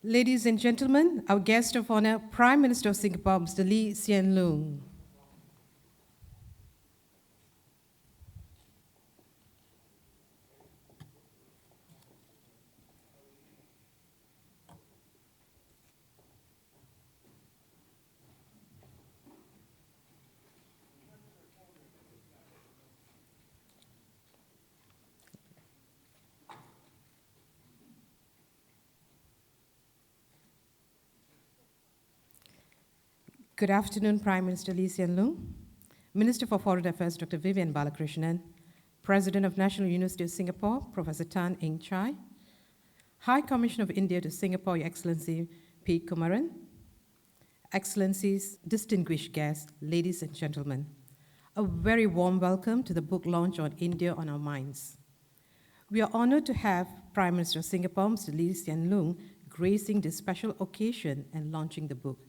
Ladies and gentlemen, our guest of honor, Prime Minister of Singapore, Mr. Hsien Loong. Good afternoon, Prime Minister Hsien Loong, Minister for Foreign Affairs, Dr. Vivian Balakrishnan, President of National University of Singapore, Professor Tan Eng Chai, High Commissioner of India to Singapore, Your Excellency P. Kumaran, Excellencies, distinguished guests, ladies and gentlemen, a very warm welcome to the book launch on India on Our Minds. We are honored to have Prime Minister of Singapore, Mr. Hsien Loong, gracing this special occasion and launching the book.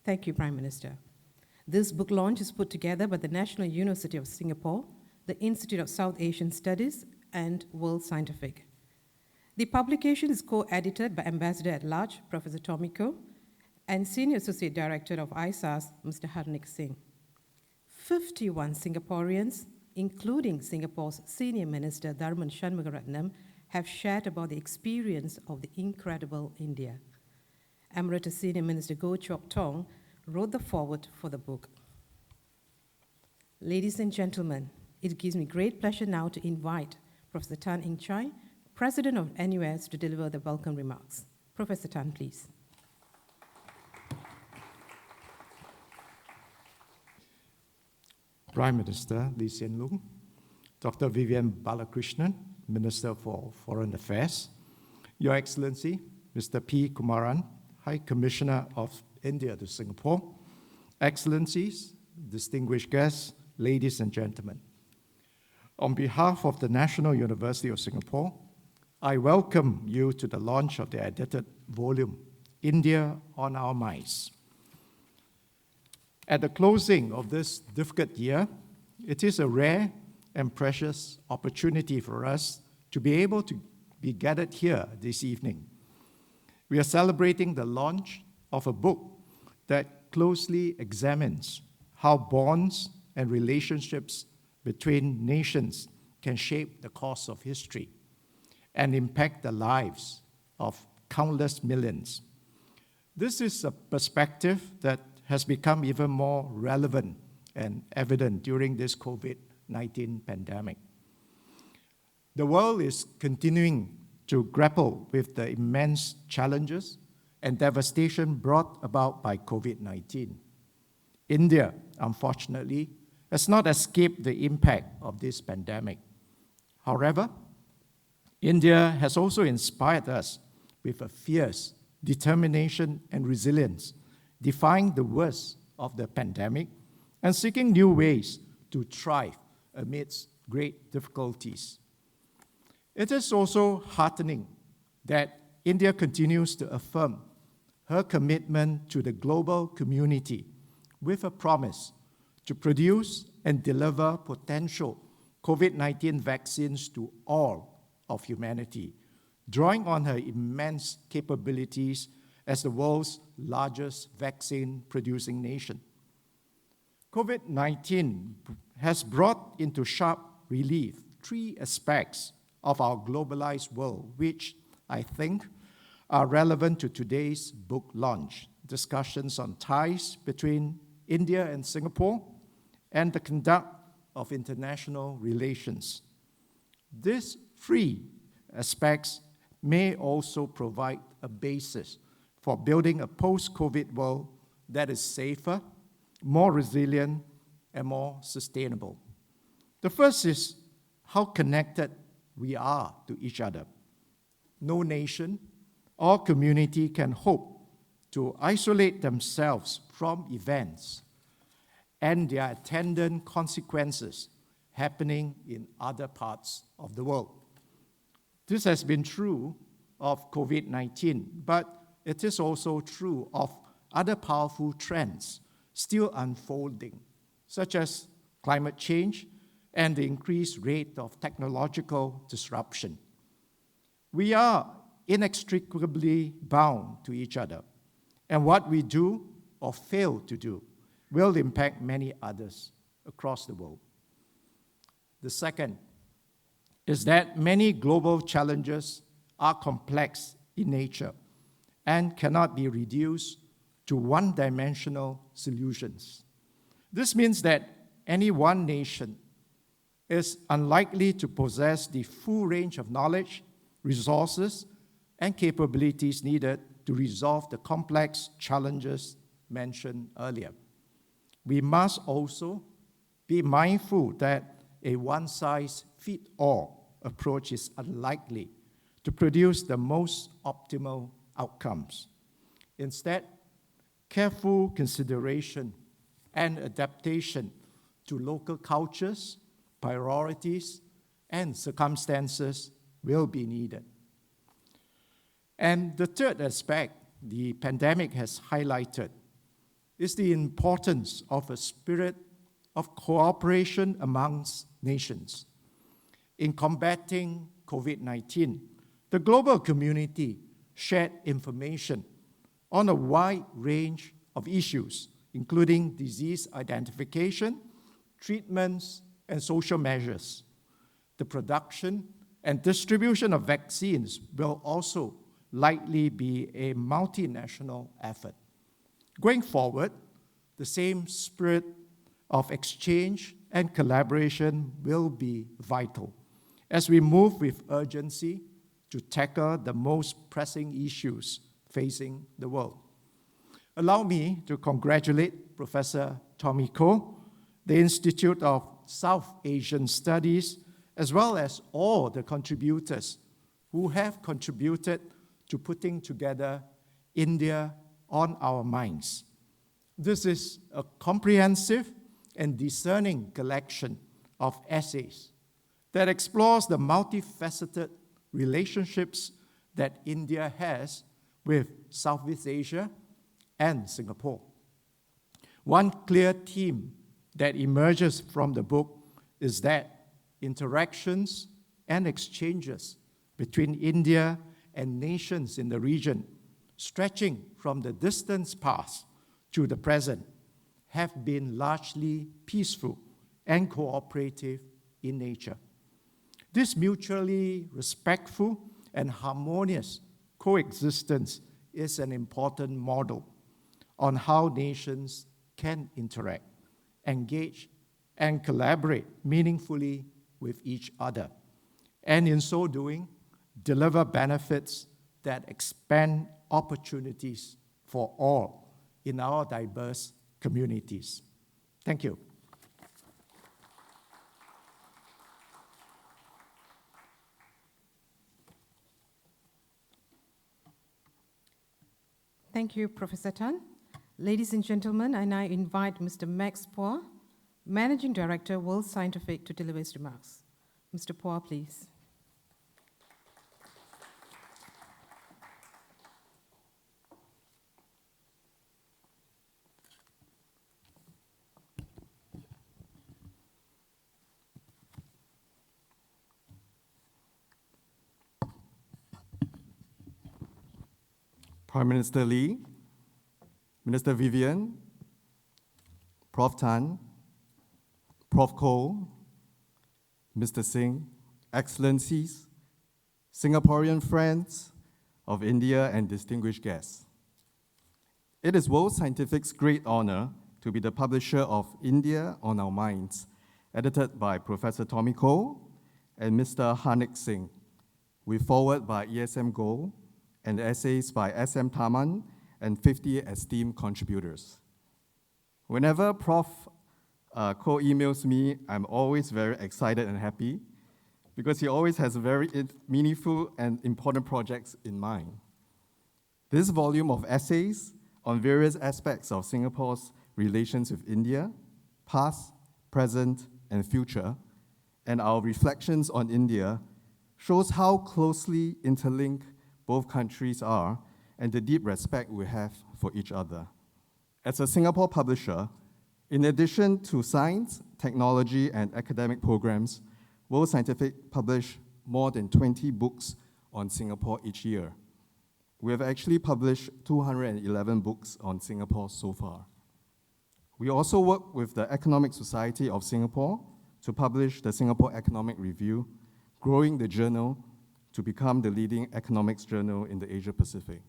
Thank you, Prime Minister. This book launch is put together by the National University of Singapore, the Institute of South Asian Studies, and World Scientific. The publication is co-edited by Ambassador at Large, Professor Tomiko, and Senior Associate Director of ISAS, Mr. Hernaikh Singh. 51 Singaporeans, including Singapore's Senior Minister Tharman Shanmugaratnam, have shared about the experience of the incredible India. Amaravati Senior Minister Chok Tong wrote the foreword for the book. Ladies and gentlemen, it gives me great pleasure now to invite Professor Tan Eng Chai, President of NUS, to deliver the welcome remarks. Professor Tan, please. Prime Minister Hsien Loong, Dr. Vivian Balakrishnan, Minister for Foreign Affairs, Your Excellency, Mr. P. Kumaran, High Commissioner of India to Singapore, Excellencies, distinguished guests, ladies and gentlemen. On behalf of the National University of Singapore, I welcome you to the launch of the edited volume, India on Our Minds. At the closing of this difficult year, it is a rare and precious opportunity for us to be able to be gathered here this evening. We are celebrating the launch of a book that closely examines how bonds and relationships between nations can shape the course of history and impact the lives of countless millions. This is a perspective that has become even more relevant and evident during this COVID-19 pandemic. The world is continuing to grapple with the immense challenges and devastation brought about by COVID-19. India, unfortunately, has not escaped the impact of this pandemic. However, India has also inspired us with a fierce determination and resilience, defying the worst of the pandemic and seeking new ways to thrive amidst great difficulties. It is also heartening that India continues to affirm her commitment to the global community with a promise to produce and deliver potential COVID-19 vaccines to all of humanity, drawing on her immense capabilities as the world's largest vaccine-producing nation. COVID-19 has brought into sharp relief three aspects of our globalized world, which I think are relevant to today's book launch, discussions on ties between India and Singapore, and the conduct of international relations. These three aspects may also provide a basis for building a post-COVID world that is safer, more resilient, and more sustainable. The first is how connected we are to each other. No nation or community can hope to isolate themselves from events and their attendant consequences happening in other parts of the world. This has been true of COVID-19, but it is also true of other powerful trends still unfolding, such as climate change and the increased rate of technological disruption. We are inextricably bound to each other, and what we do or fail to do will impact many others across the world. The second is that many global challenges are complex in nature and cannot be reduced to one-dimensional solutions. This means that any one nation is unlikely to possess the full range of knowledge, resources, and capabilities needed to resolve the complex challenges mentioned earlier. We must also be mindful that a one-size-fits-all approach is unlikely to produce the most optimal outcomes. Instead, careful consideration and adaptation to local cultures, priorities, and circumstances will be needed. And the third aspect the pandemic has highlighted is the importance of a spirit of cooperation amongst nations. In combating COVID-19, the global community shared information on a wide range of issues, including disease identification, treatments, and social measures. The production and distribution of vaccines will also likely be a multinational effort. Going forward, the same spirit of exchange and collaboration will be vital as we move with urgency to tackle the most pressing issues facing the world. Allow me to congratulate Professor Tommy Koh, the Institute of South Asian Studies, as well as all the contributors who have contributed to putting together India on Our Minds. This is a comprehensive and discerning collection of essays that explores the multifaceted relationships that India has with Southeast Asia and Singapore. One clear theme that emerges from the book is that interactions and exchanges between India and nations in the region, stretching from the distant past to the present, have been largely peaceful and cooperative in nature. This mutually respectful and harmonious coexistence is an important model on how nations can interact, engage, and collaborate meaningfully with each other, and in so doing, deliver benefits that expand opportunities for all in our diverse communities. Thank you. Thank you, Professor Tan. Ladies and gentlemen, I now invite Mr. Max Poa, Managing Director, World Scientific, to deliver his remarks. Mr. Poa, please. Prime Minister Lee, Minister Vivian, Prof. Tan, Prof. Koh, Mr. Singh, Excellencies, Singaporean friends of India, and distinguished guests. It is World Scientific's great honor to be the publisher of India on Our Minds, edited by Professor Tommy Koh and Mr. Hernaikh Singh, with foreword by ESM Goh and essays by SM Tharman and 50 esteemed contributors. Whenever Prof. Koh emails me, I'm always very excited and happy because he always has very meaningful and important projects in mind. This volume of essays on various aspects of Singapore's relations with India, past, present, and future, and our reflections on India shows how closely interlinked both countries are and the deep respect we have for each other. As a Singapore publisher, in addition to science, technology, and academic programs, World Scientific published more than 20 books on Singapore each year. We have actually published 211 books on Singapore so far. We also work with the Economic Society of Singapore to publish the Singapore Economic Review, growing the journal to become the leading economics journal in the Asia Pacific.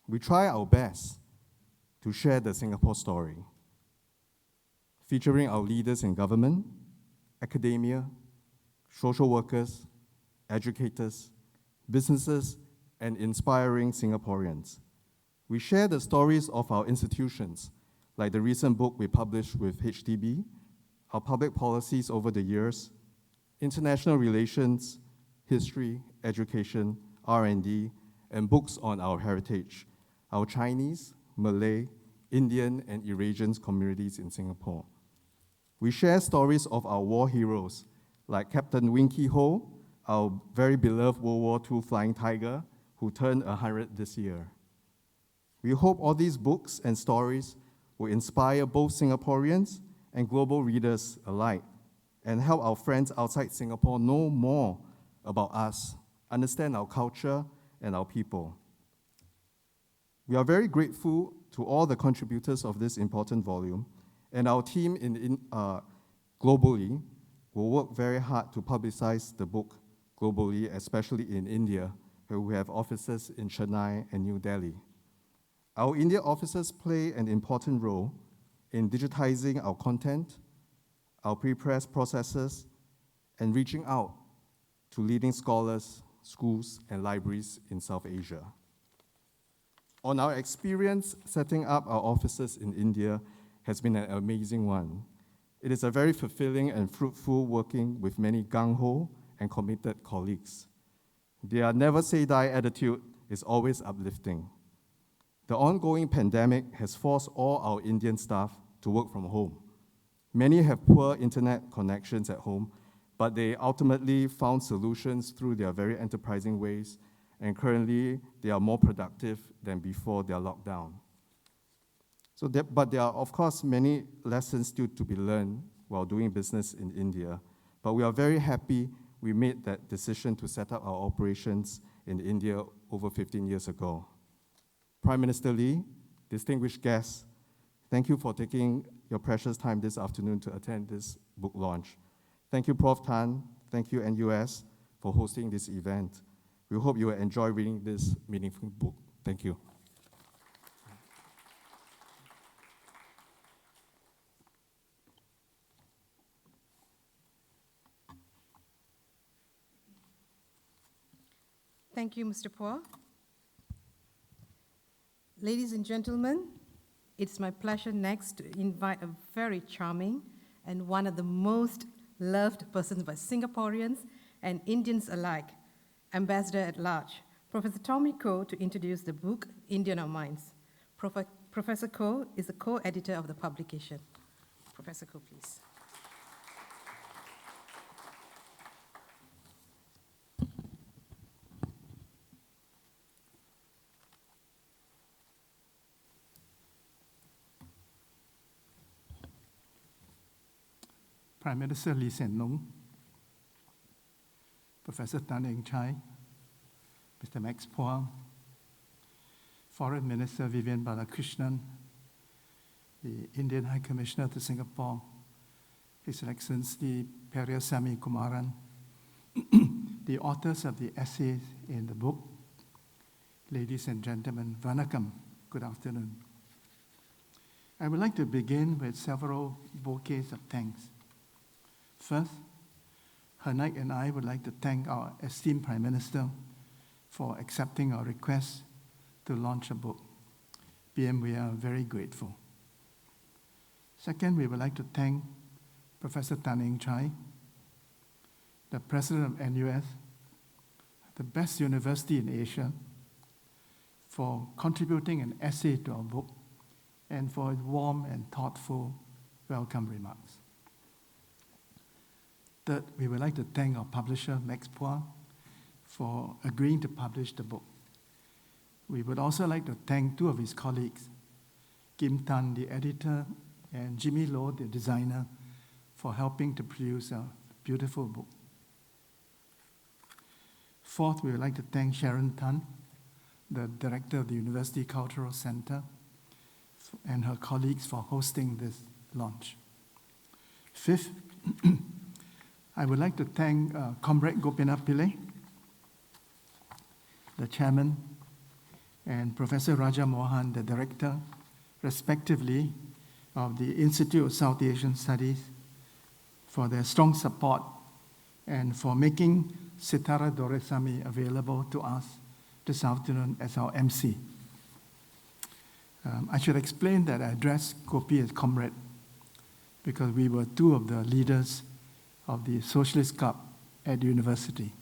We try our best to share the Singapore story, featuring our leaders in government, academia, social workers, educators, businesses, and inspiring Singaporeans. We share the stories of our institutions, like the recent book we published with HDB, our public policies over the years, international relations, history, education, R&D, and books on our heritage, our Chinese, Malay, Indian, and Eurasian communities in Singapore. We share stories of our war heroes, like Captain Winky Ho, our very beloved World War II flying tiger, who turned 100 this year. We hope all these books and stories will inspire both Singaporeans and global readers alike, and help our friends outside Singapore know more about us, understand our culture and our people. We are very grateful to all the contributors of this important volume, and our team globally will work very hard to publicize the book globally, especially in India, where we have offices in Chennai and New Delhi. Our India offices play an important role in digitizing our content, our pre-press processes, and reaching out to leading scholars, schools, and libraries in South Asia. On our experience setting up our offices in India has been an amazing one. It is a very fulfilling and fruitful working with many gung-ho and committed colleagues. Their never-say-die attitude is always uplifting. The ongoing pandemic has forced all our Indian staff to work from home. Many have poor internet connections at home, but they ultimately found solutions through their very enterprising ways, and currently they are more productive than before their lockdown. But there are, of course, many lessons still to be learned while doing business in India, but we are very happy we made that decision to set up our operations in India over 15 years ago. Prime Minister Lee, distinguished guests, thank you for taking your precious time this afternoon to attend this book launch. Thank you, Prof. Tan. Thank you, NUS, for hosting this event. We hope you will enjoy reading this meaningful book. Thank you. Thank you, Mr. Phua. Ladies and gentlemen, it's my pleasure next to invite a very charming and one of the most loved persons by Singaporeans and Indians alike, Ambassador at Large, Professor Tommy Koh, to introduce the book, India on Our Minds. Professor Koh is the co-editor of the publication. Professor Koh, please. Prime Minister Hsien Loong, Professor Tan Eng Chai, Mr. Max Phua, Foreign Minister Vivian Balakrishnan, the Indian High Commissioner to Singapore, His Excellency Periasamy Kumaran, the authors of the essays in the book, ladies and gentlemen, Vanakkam, good afternoon. I would like to begin with several bouquets of thanks. First, Hernaikh and I would like to thank our esteemed Prime Minister for accepting our request to launch a book. PM, we are very grateful. Second, we would like to thank Professor Tan Eng Chai, the President of NUS, the best university in Asia, for contributing an essay to our book and for his warm and thoughtful welcome remarks. Third, we would like to thank our publisher, Max Phua, for agreeing to publish the book. We would also like to thank two of his colleagues, Kim Tan, the editor, and Jimmy Loh, the designer, for helping to produce a beautiful book. Fourth, we would like to thank Sharon Tan, the director of the University Cultural Center, and her colleagues for hosting this launch. Fifth, I would like to thank Comrade Gopinath Pillai, the chairman, and Professor Raja Mohan, the director, respectively, of the Institute of South Asian Studies, for their strong support and for making Sitara Doresami available to us this afternoon as our MC. I should explain that I addressed Gopi as comrade because we were two of the leaders of the Socialist Club at the university.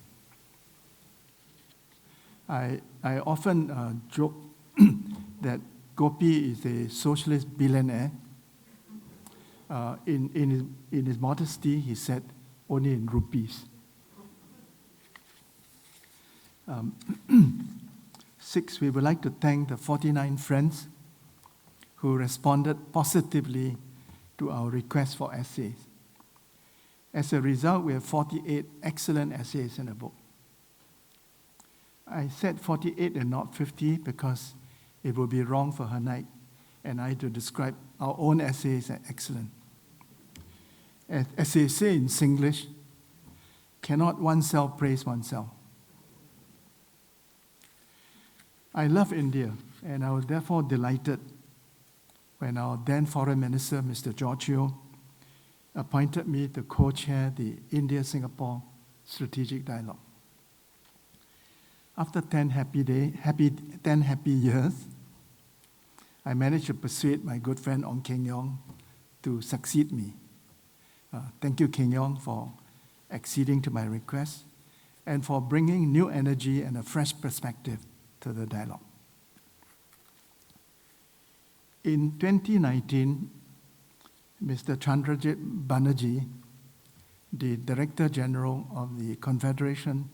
I often joke that Gopi is a socialist billionaire. In his modesty, he said, only in rupees. Six, we would like to thank the 49 friends who responded positively to our request for essays. As a result, we have 48 excellent essays in the book. I said 48 and not 50 because it would be wrong for Hernaikh and I to describe our own essays as excellent. As they say in Singlish, cannot oneself praise oneself. I love India, and I was therefore delighted when our then Foreign Minister, Mr. Giorgio, appointed me to co-chair the India-Singapore Strategic Dialogue. After 10 happy years, I managed to persuade my good friend Ong Keng Yong to succeed me. Thank you, Keng Yong, for acceding to my request and for bringing new energy and a fresh perspective to the dialogue. In 2019, Mr. Chandrajit Banerjee, the Director General of the Confederation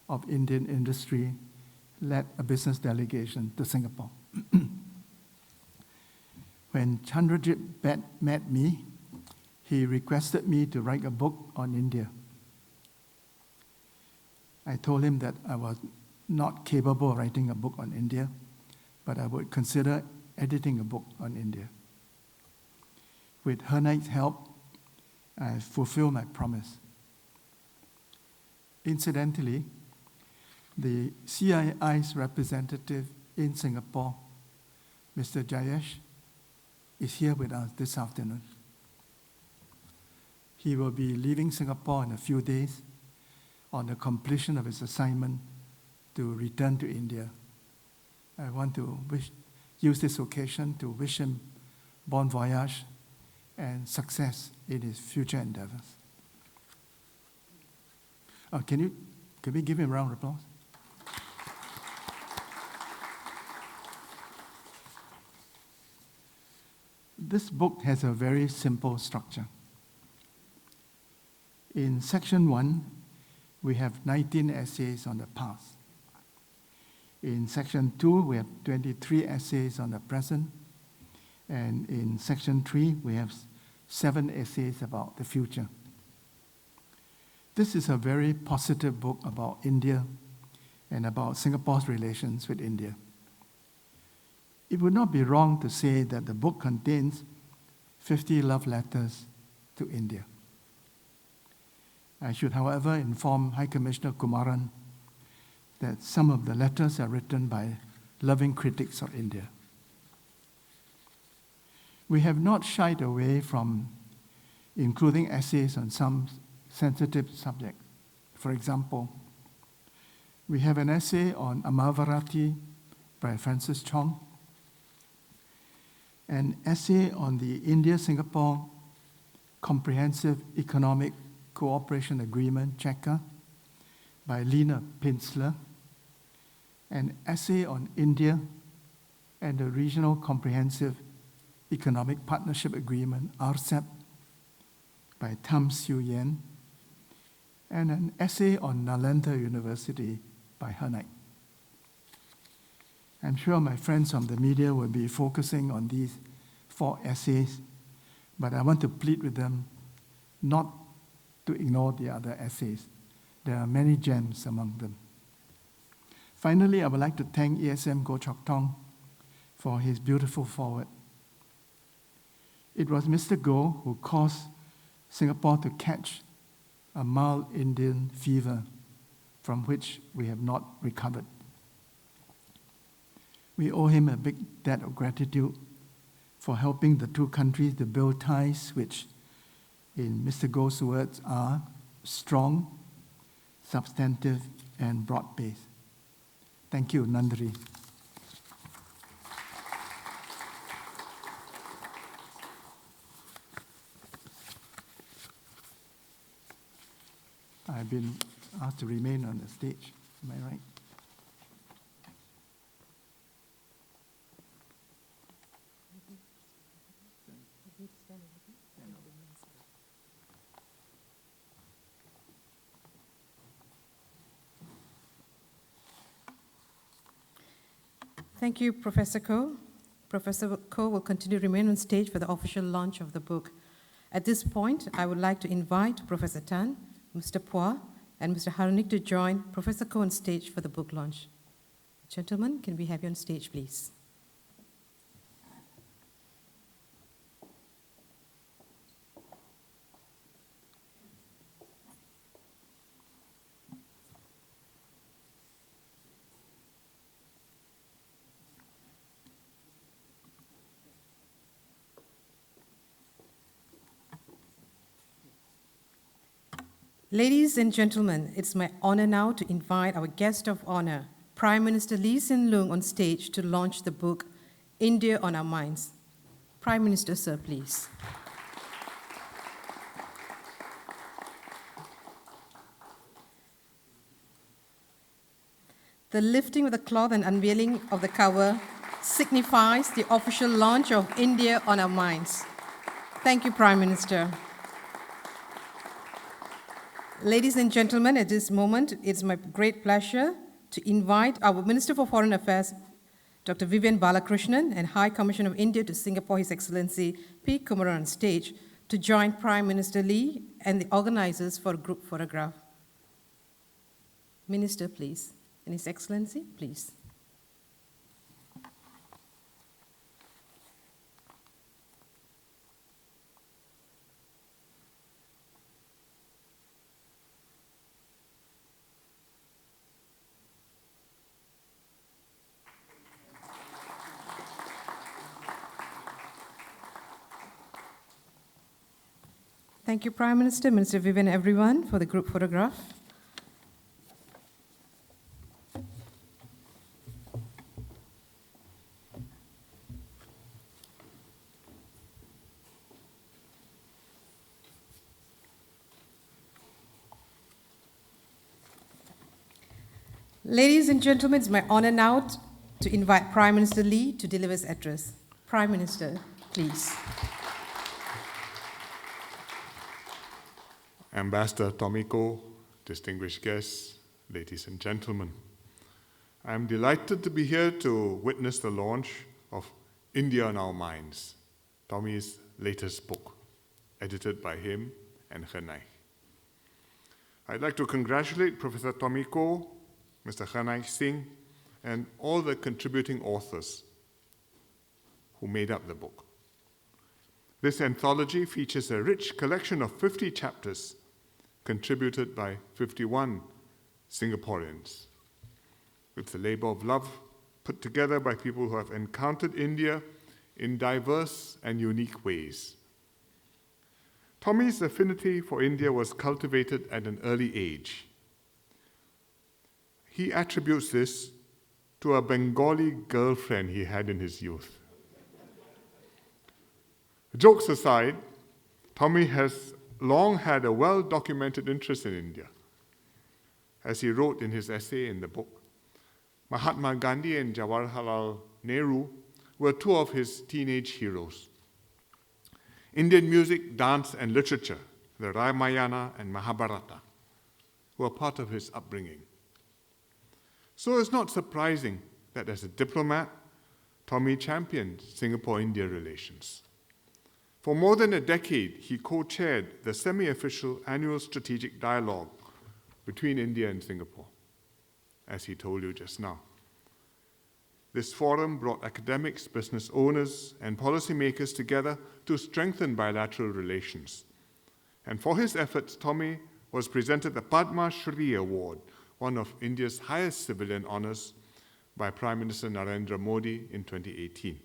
of Indian Industry, led a business delegation to Singapore. When Chandrajit met me, he requested me to write a book on India. I told him that I was not capable of writing a book on India, but I would consider editing a book on India. With Hernaikh's help, I fulfilled my promise. Incidentally, the CII's representative in Singapore, Mr. Jayesh, is here with us this afternoon. He will be leaving Singapore in a few days on the completion of his assignment to return to India. I want to use this occasion to wish him bon voyage and success in his future endeavors. Can we give him a round of applause? This book has a very simple structure. In section 1, we have 19 essays on the past. In section 2, we have 23 essays on the present. And in section 3, we have 7 essays about the future. This is a very positive book about India and about Singapore's relations with India. It would not be wrong to say that the book contains 50 love letters to India. I should, however, inform High Commissioner Kumaran that some of the letters are written by loving critics of India. We have not shied away from including essays on some sensitive subjects. For example, we have an essay on Amaravati by Francis Chong, an essay on the India-Singapore Comprehensive Economic Cooperation Agreement, CECA, by Lena Pinsler, an essay on India and the Regional Comprehensive Economic Partnership Agreement, RCEP, by Tham Siew Yen, and an essay on Nalanda University by Hernaikh. I'm sure my friends from the media will be focusing on these 4 essays, but I want to plead with them not to ignore the other essays. There are many gems among them. Finally, I would like to thank ESM Goh Chok Tong for his beautiful foreword. It was Mr. Goh who caused Singapore to catch a mild Indian fever from which we have not recovered. We owe him a big debt of gratitude for helping the two countries to build ties which, in Mr. Goh's words, are strong, substantive, and broad-based. Thank you, Nandri. I've been asked to remain on the stage. Am I right? Thank you, Professor Koh. Professor Koh will continue to remain on stage for the official launch of the book. At this point, I would like to invite Professor Tan, Mr. Phua, and Mr. Hernaikh to join Professor Koh on stage for the book launch. Gentlemen, can we have you on stage, please? Ladies and gentlemen, it's my honor now to invite our guest of honor, Prime Minister Hsien Loong, on stage to launch the book, India on Our Minds. Prime Minister, sir, please. The lifting of the cloth and unveiling of the cover signifies the official launch of India on Our Minds. Thank you, Prime Minister. Ladies and gentlemen, at this moment, it's my great pleasure to invite our Minister for Foreign Affairs, Dr. Vivian Balakrishnan, and High Commissioner of India to Singapore, His Excellency P. Kumaran, on stage to join Prime Minister Lee and the organizers for a group photograph. Minister, please. And His Excellency, please. Thank you, Prime Minister, Minister Vivian, everyone, for the group photograph. Ladies and gentlemen, it's my honor now to invite Prime Minister Lee to deliver his address. Prime Minister, please. Ambassador Tomiko, distinguished guests, ladies and gentlemen, I am delighted to be here to witness the launch of India on Our Minds, Tommy's latest book, edited by him and Hernaikh. I'd like to congratulate Professor Tomiko, Mr. Hernaikh Singh, and all the contributing authors who made up the book. This anthology features a rich collection of 50 chapters contributed by 51 Singaporeans. It's a labor of love put together by people who have encountered India in diverse and unique ways. Tommy's affinity for India was cultivated at an early age. He attributes this to a Bengali girlfriend he had in his youth. Jokes aside, Tommy has long had a well-documented interest in India. As he wrote in his essay in the book, Mahatma Gandhi and Jawaharlal Nehru were two of his teenage heroes. Indian music, dance, and literature, the Ramayana and Mahabharata, were part of his upbringing. So it's not surprising that as a diplomat, Tommy championed Singapore-India relations. For more than a decade, he co-chaired the semi-official annual strategic dialogue between India and Singapore. as he told you just now. This forum brought academics, business owners, and policymakers together to strengthen bilateral relations. And for his efforts, Tommy was presented the Padma Shri Award, one of India's highest civilian honors, by Prime Minister Narendra Modi in 2018.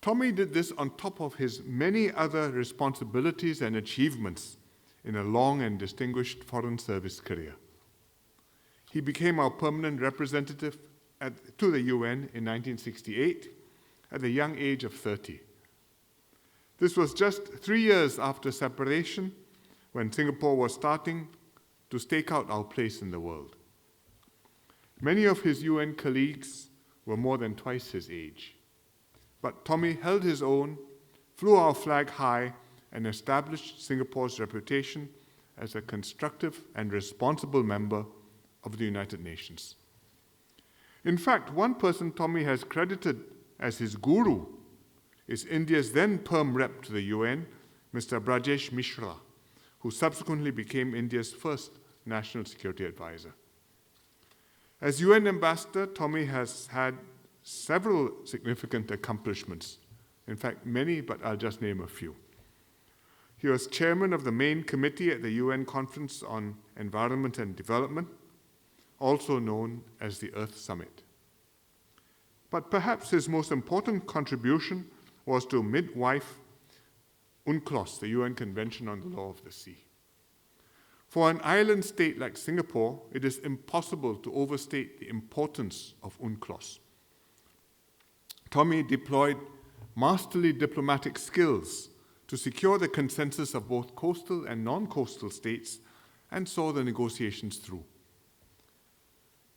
Tommy did this on top of his many other responsibilities and achievements in a long and distinguished foreign service career. He became our permanent representative to the UN in 1968 at the young age of 30. This was just 3 years after separation, when Singapore was starting to stake out our place in the world. Many of his UN colleagues were more than twice his age. But Tommy held his own, flew our flag high, and established Singapore's reputation as a constructive and responsible member of the United Nations. In fact, one person Tommy has credited as his guru is India's then Perm Rep to the UN, Mr. Brajesh Mishra, who subsequently became India's first National Security Advisor. As UN Ambassador, Tommy has had several significant accomplishments. In fact, many, but I'll just name a few. He was chairman of the main committee at the UN Conference on Environment and Development, also known as the Earth Summit. But perhaps his most important contribution was to midwife UNCLOS, the UN Convention on the Law of the Sea. For an island state like Singapore, it is impossible to overstate the importance of UNCLOS. Tommy deployed masterly diplomatic skills to secure the consensus of both coastal and non-coastal states and saw the negotiations through.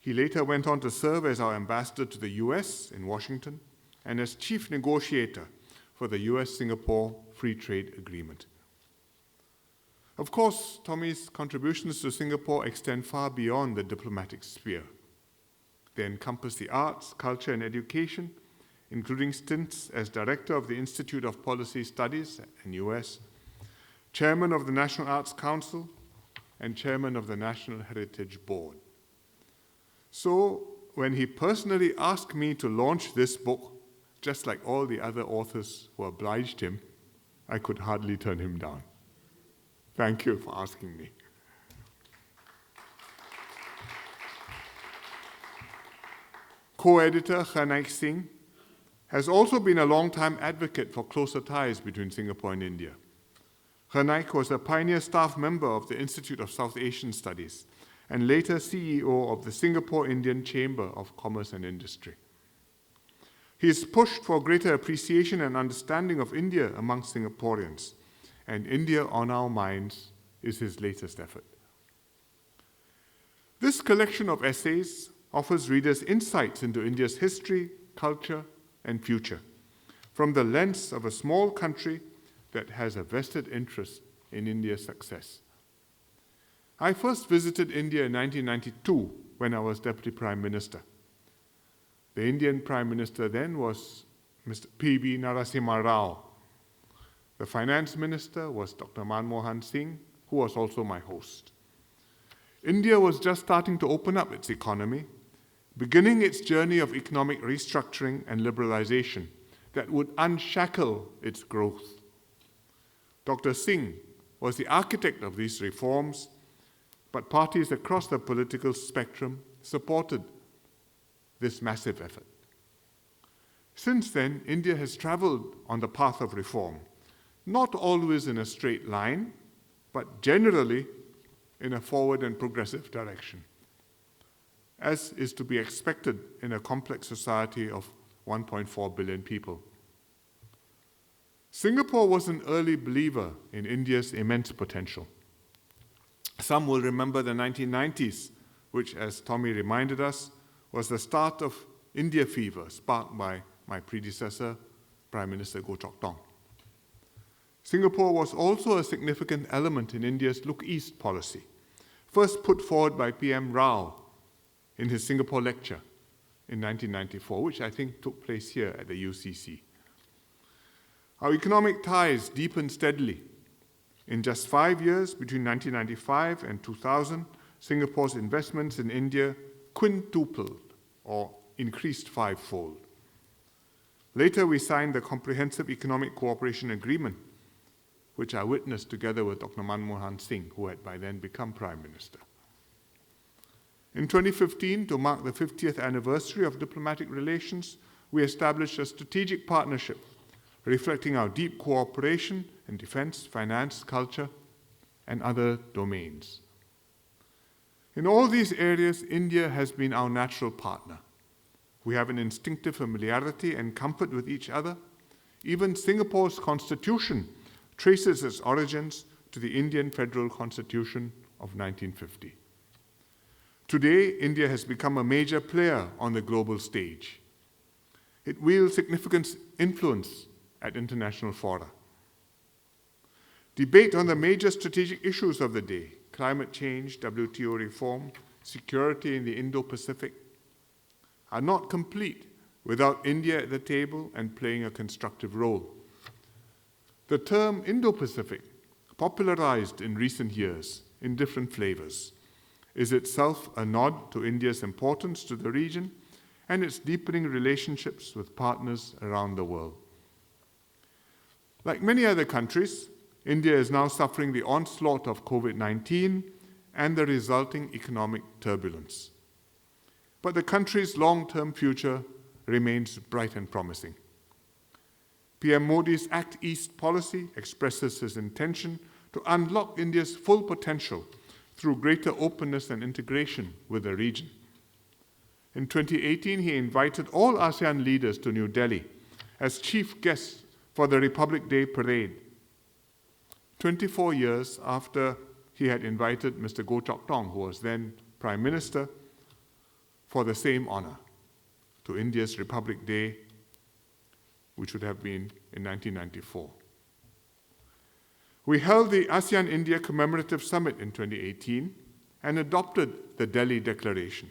He later went on to serve as our ambassador to the US in Washington and as chief negotiator for the US-Singapore Free Trade Agreement. Of course, Tommy's contributions to Singapore extend far beyond the diplomatic sphere. They encompass the arts, culture, and education, including stints as director of the Institute of Policy Studies in US, chairman of the National Arts Council, and chairman of the National Heritage Board. So, when he personally asked me to launch this book, just like all the other authors who obliged him, I could hardly turn him down. Thank you for asking me. Co-editor Hernaikh Singh has also been a long-time advocate for closer ties between Singapore and India. Hernaikh was a pioneer staff member of the Institute of South Asian Studies and later CEO of the Singapore Indian Chamber of Commerce and Industry. He has pushed for greater appreciation and understanding of India among Singaporeans, and India on Our Minds is his latest effort. This collection of essays offers readers insights into India's history, culture, and future from the lens of a small country that has a vested interest in India's success. I first visited India in 1992 when I was Deputy Prime Minister. The Indian Prime Minister then was Mr. P.B. Narasimha Rao. The Finance Minister was Dr. Manmohan Singh, who was also my host. India was just starting to open up its economy, beginning its journey of economic restructuring and liberalization that would unshackle its growth. Dr. Singh was the architect of these reforms, but parties across the political spectrum supported this massive effort. Since then, India has traveled on the path of reform, not always in a straight line, but generally in a forward and progressive direction, as is to be expected in a complex society of 1.4 billion people. Singapore was an early believer in India's immense potential. Some will remember the 1990s, which, as Tommy reminded us, was the start of India fever sparked by my predecessor, Prime Minister Chok Tong. Singapore was also a significant element in India's Look East policy, first put forward by PM Rao in his Singapore lecture in 1994, which I think took place here at the UCC. Our economic ties deepened steadily. In just 5 years, between 1995 and 2000, Singapore's investments in India quintupled or increased fivefold. Later, we signed the Comprehensive Economic Cooperation Agreement, which I witnessed together with Dr. Manmohan Singh, who had by then become Prime Minister. In 2015, to mark the 50th anniversary of diplomatic relations, we established a strategic partnership reflecting our deep cooperation in defense, finance, culture, and other domains. In all these areas, India has been our natural partner. We have an instinctive familiarity and comfort with each other. Even Singapore's constitution traces its origins to the Indian Federal Constitution of 1950. Today, India has become a major player on the global stage. It wields significant influence at international fora. Debate on the major strategic issues of the day, climate change, WTO reform, security in the Indo-Pacific, are not complete without India at the table and playing a constructive role. The term Indo-Pacific, popularized in recent years in different flavors, is itself a nod to India's importance to the region and its deepening relationships with partners around the world. Like many other countries, India is now suffering the onslaught of COVID-19 and the resulting economic turbulence. But the country's long-term future remains bright and promising. PM Modi's Act East policy expresses his intention to unlock India's full potential through greater openness and integration with the region. In 2018, he invited all ASEAN leaders to New Delhi as chief guests for the Republic Day parade, 24 years after he had invited Mr. Tong, who was then Prime Minister, for the same honor to India's Republic Day, which would have been in 1994. We held the ASEAN-India Commemorative Summit in 2018 and adopted the Delhi Declaration.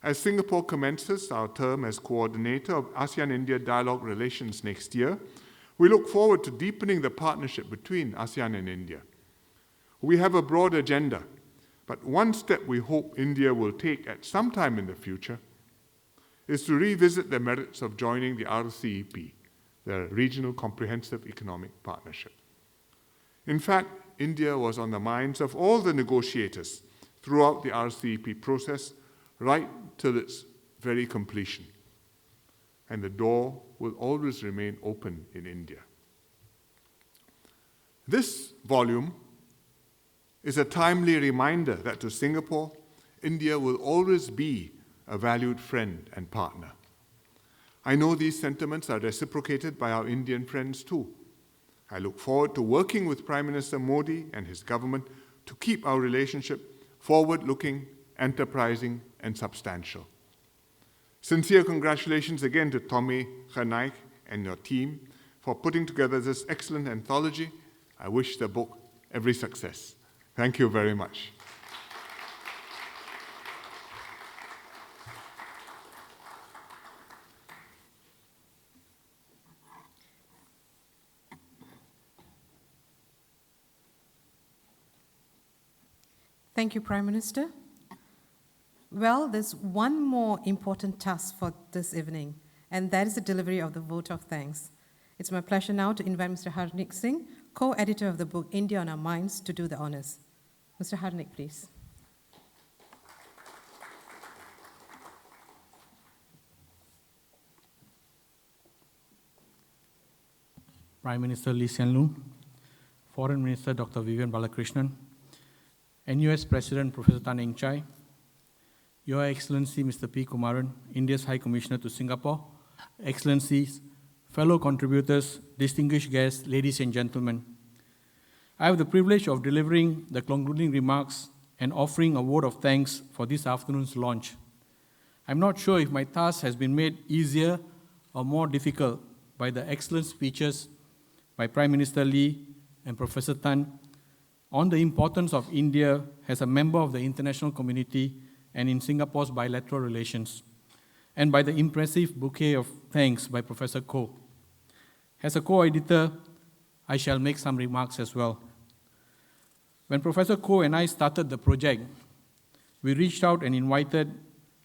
As Singapore commences our term as coordinator of ASEAN-India dialogue relations next year, we look forward to deepening the partnership between ASEAN and India. We have a broad agenda, but one step we hope India will take at some time in the future is to revisit the merits of joining the RCEP, the Regional Comprehensive Economic Partnership. In fact, India was on the minds of all the negotiators throughout the RCEP process, right till its very completion. And the door will always remain open in India. This volume is a timely reminder that to Singapore, India will always be a valued friend and partner. I know these sentiments are reciprocated by our Indian friends too. I look forward to working with Prime Minister Modi and his government to keep our relationship forward-looking, enterprising, and substantial. Sincere congratulations again to Tommy, Hernaikh, and your team for putting together this excellent anthology. I wish the book every success. Thank you very much. Thank you, Prime Minister. Well, there's one more important task for this evening, and that is the delivery of the vote of thanks. It's my pleasure now to invite Mr. Hernaikh Singh, co-editor of the book India on Our Minds, to do the honors. Mr. Hernaikh, please. Prime Minister Hsien Loong, Foreign Minister Dr. Vivian Balakrishnan, NUS President Professor Tan Eng Chai, Your Excellency Mr. P. Kumaran, India's High Commissioner to Singapore, Excellencies, fellow contributors, distinguished guests, ladies and gentlemen. I have the privilege of delivering the concluding remarks and offering a word of thanks for this afternoon's launch. I'm not sure if my task has been made easier or more difficult by the excellent speeches by Prime Minister Lee and Professor Tan on the importance of India as a member of the international community and in Singapore's bilateral relations, and by the impressive bouquet of thanks by Professor Koh. As a co-editor, I shall make some remarks as well. When Professor Koh and I started the project, we reached out and invited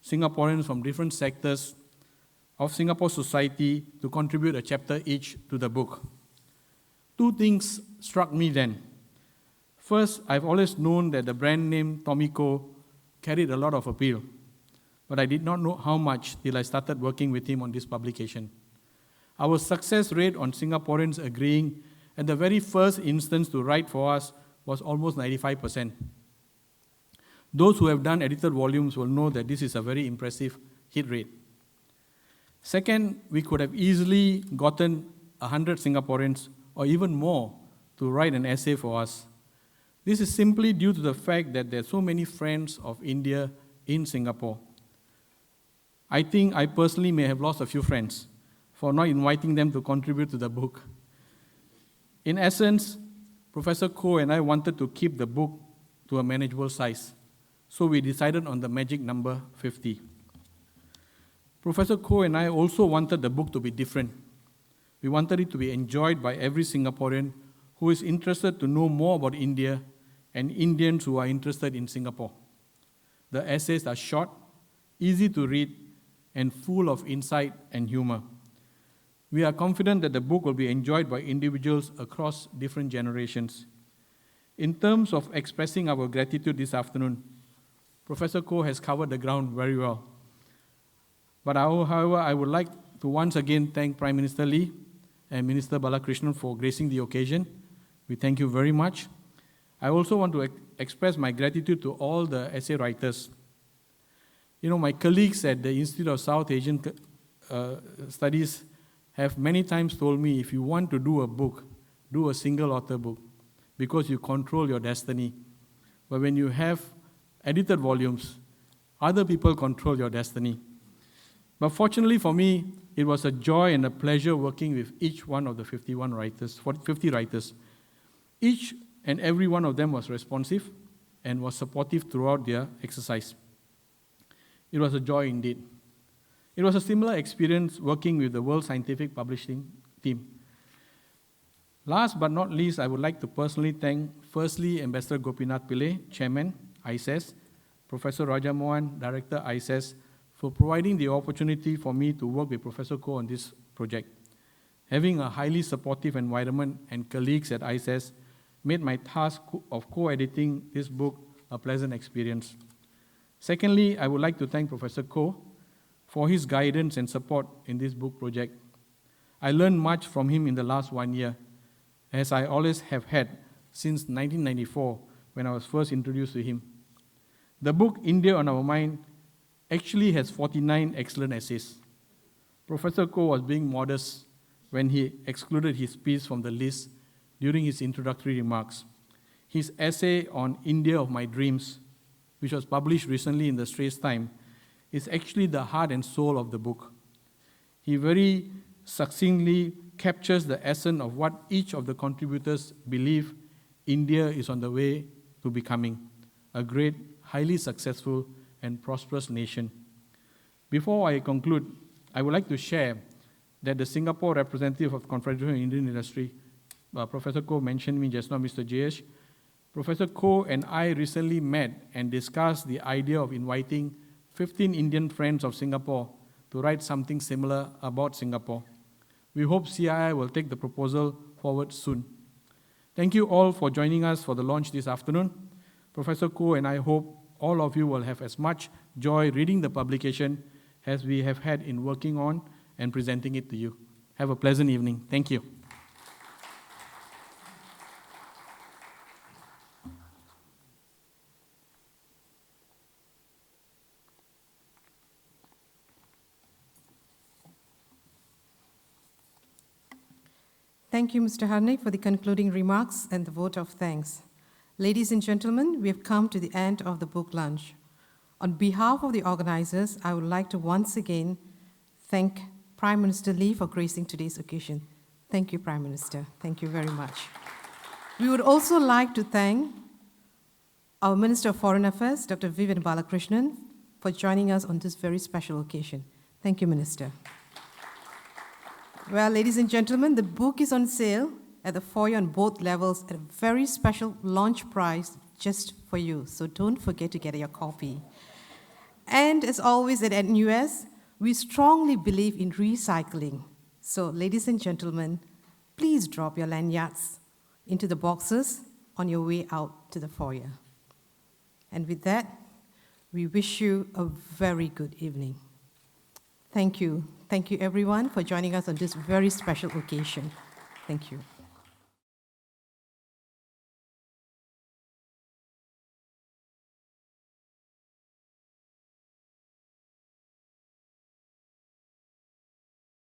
Singaporeans from different sectors of Singapore society to contribute a chapter each to the book. Two things struck me then. First, I've always known that the brand name Tomiko carried a lot of appeal, but I did not know how much till I started working with him on this publication. Our success rate on Singaporeans agreeing at the very first instance to write for us was almost 95%. Those who have done edited volumes will know that this is a very impressive hit rate. Second, we could have easily gotten 100 Singaporeans or even more to write an essay for us. This is simply due to the fact that there are so many friends of India in Singapore. I think I personally may have lost a few friends for not inviting them to contribute to the book. In essence, Professor Koh and I wanted to keep the book to a manageable size, so we decided on the magic number 50. Professor Koh and I also wanted the book to be different. We wanted it to be enjoyed by every Singaporean who is interested to know more about India and Indians who are interested in Singapore. The essays are short, easy to read, and full of insight and humor. We are confident that the book will be enjoyed by individuals across different generations. In terms of expressing our gratitude this afternoon, Professor Koh has covered the ground very well. But however, I would like to once again thank Prime Minister Lee and Minister Balakrishnan for gracing the occasion. We thank you very much. I also want to express my gratitude to all the essay writers. You know, my colleagues at the Institute of South Asian Studies have many times told me, if you want to do a book, do a single author book, because you control your destiny. But when you have edited volumes, other people control your destiny. But fortunately for me, it was a joy and a pleasure working with each one of the 50 writers. Each and every one of them was responsive and was supportive throughout their exercise. It was a joy indeed. It was a similar experience working with the World Scientific Publishing team. Last but not least, I would like to personally thank, firstly, Ambassador Gopinath Pillai, Chairman, ISES, Professor Raja Mohan, Director, ISES, for providing the opportunity for me to work with Professor Koh on this project. Having a highly supportive environment and colleagues at ISES made my task of co-editing this book a pleasant experience. Secondly, I would like to thank Professor Koh for his guidance and support in this book project. I learned much from him in the last 1 year, as I always have had since 1994 when I was first introduced to him. The book, India on Our Mind, actually has 49 excellent essays. Professor Koh was being modest when he excluded his piece from the list during his introductory remarks. His essay on India of My Dreams, which was published recently in the Straits Times, is actually the heart and soul of the book. He very succinctly captures the essence of what each of the contributors believe India is on the way to becoming, a great, highly successful, and prosperous nation. Before I conclude, I would like to share that the Singapore representative of Confederation of Indian Industry, Professor Koh mentioned me just now, Mr. JH. Professor Koh and I recently met and discussed the idea of inviting 15 Indian friends of Singapore to write something similar about Singapore. We hope CII will take the proposal forward soon. Thank you all for joining us for the launch this afternoon. Professor Koh and I hope all of you will have as much joy reading the publication as we have had in working on and presenting it to you. Have a pleasant evening. Thank you. Thank you, Mr. Hernaikh, for the concluding remarks and the vote of thanks. Ladies and gentlemen, we have come to the end of the book lunch. On behalf of the organizers, I would like to once again thank Prime Minister Lee for gracing today's occasion. Thank you, Prime Minister. Thank you very much. We would also like to thank our Minister of Foreign Affairs, Dr. Vivian Balakrishnan, for joining us on this very special occasion. Thank you, Minister. Well, ladies and gentlemen, the book is on sale at the foyer on both levels at a very special launch price just for you. So don't forget to get your copy. And as always at NUS, we strongly believe in recycling. So ladies and gentlemen, please drop your lanyards into the boxes on your way out to the foyer. And with that, we wish you a very good evening. Thank you. Thank you, everyone, for joining us on this very special occasion. Thank you.